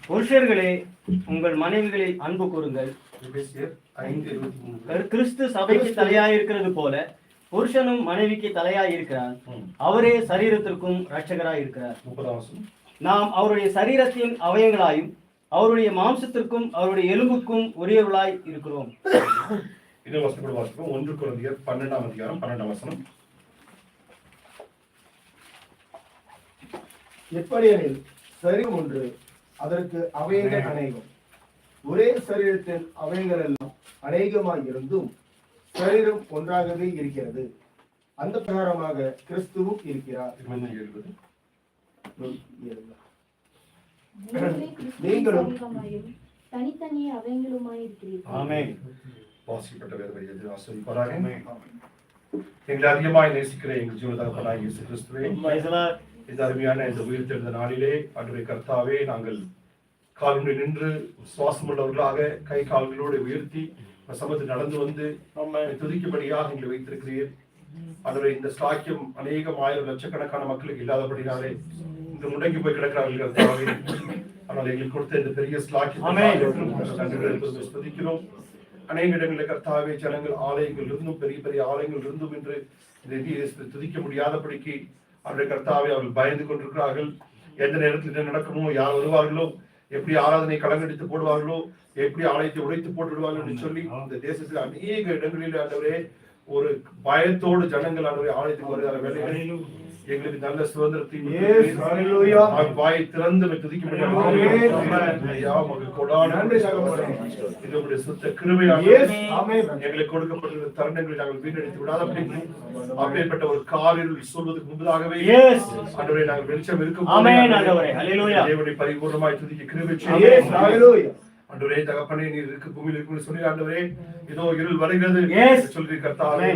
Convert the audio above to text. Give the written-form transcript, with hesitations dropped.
புருஷர்களே, உங்கள் மனைவிகளை அன்பு கூறுங்கள். கிறிஸ்து சபைக்கு தலையாயிருக்கிறது போல புருஷனும் மனைவிக்கு தலையாயிருக்கிறார். அவரே சரீரத்திற்கும் இரட்சகராய் இருக்கிறார். நாம் அவருடைய சரீரத்தின் அவயங்களாயும் அவருடைய மாம்சத்திற்கும் அவருடைய எலும்புக்கும் உரியவர்களாய் இருக்கிறோம். 1 கொரிந்தியர் 12ஆம் அதிகாரம் 12ஆம் வசனம். எப்படியெனில் சரீரம் ஒன்று, அதற்கு அவயங்கள் அநேகம். ஒரே சரீரத்தின் அவயங்கள் எல்லாம் அநேகமாய் இருந்தும் சரீரம் ஒன்றாகவே இருக்கிறது. அந்த பிரகாரமாக கிறிஸ்துவும் இருக்கிறார். நீங்களும் தனித்தனியே அவயங்களுமாய் இருக்கிறீர்கள். ஆமென். வாசிக்கப்பட்ட வேத வரியை ஆசீர்வதிப்பாராக. எங்களை அதிகமாய் நேசிக்கிற எங்கள் ஜீவ தகப்பனாகிய இயேசு கிறிஸ்துவே, இந்த அருமையான இந்த உயிர்த்தெழுந்த நாளிலே ஆண்டவரே கர்த்தாவே, நாங்கள் கால்களில் நின்று சுவாசம் உள்ளவர்களாக கை கால்களோடு உயர்த்தி சமத்தில் நடந்து வந்து துதிக்கும்படியாக எங்களை வைத்திருக்கிறீர். ஆண்டவரே, இந்த ஸ்லாக்கியம் அநேகம் ஆயிரம் லட்சக்கணக்கான மக்களுக்கு இல்லாதபடினாலே இந்த முடங்கி போய் கிடக்கிறார்கள் கர்த்தாவே. ஆனால் எங்களுக்கு கொடுத்த இந்த பெரிய ஸ்லாக்கியம் துதிக்கிறோம். அநேக இடங்களில் கர்த்தாவே ஜனங்கள் ஆலயங்கள் இருந்தும் பெரிய பெரிய ஆலயங்கள் இருந்தும் என்று இந்த துதிக்க முடியாதபடிக்கு அவருடைய கர்த்தாவே அவர்கள் பயந்து கொண்டிருக்கிறார்கள். எந்த நேரத்தில் என்ன நடக்குமோ, யார் வருவார்களோ, எப்படி ஆராதனை கலங்கடித்து போடுவார்களோ, எப்படி ஆலயத்தை உடைத்து போட்டு விடுவார்கள் என்று சொல்லி இந்த தேசத்தில் அநேக இடங்களில் ஆண்டவரே ஒரு பயத்தோடு ஜனங்கள் ஆண்டவரே ஆலயத்துக்கு வருகிற வேலைகளிலும் எங்களுக்கு நல்ல சுதந்திரத்தையும் வாயை திறந்து துதிக்க சுத்த கிருபையாக எங்களுக்கு கொடுக்கப்பட்ட தருணங்களை நாங்கள் வீணடித்து விடாதபடி அப்பேற்பட்ட ஒரு காலில் சொல்வதற்கு முன்பதாகவே ஆண்டவரே நாங்கள் வெளிச்சம் இருக்கும் பரிபூர்ணமாய் துதிக்க கிருபை ஆண்டவரே தகப்பனே, நீர் இருக்கு பூமியில் இருக்குன்னு சொல்லி ஆண்டவரே இதோ இருள் வருகிறது சொல்லி கர்த்தாவே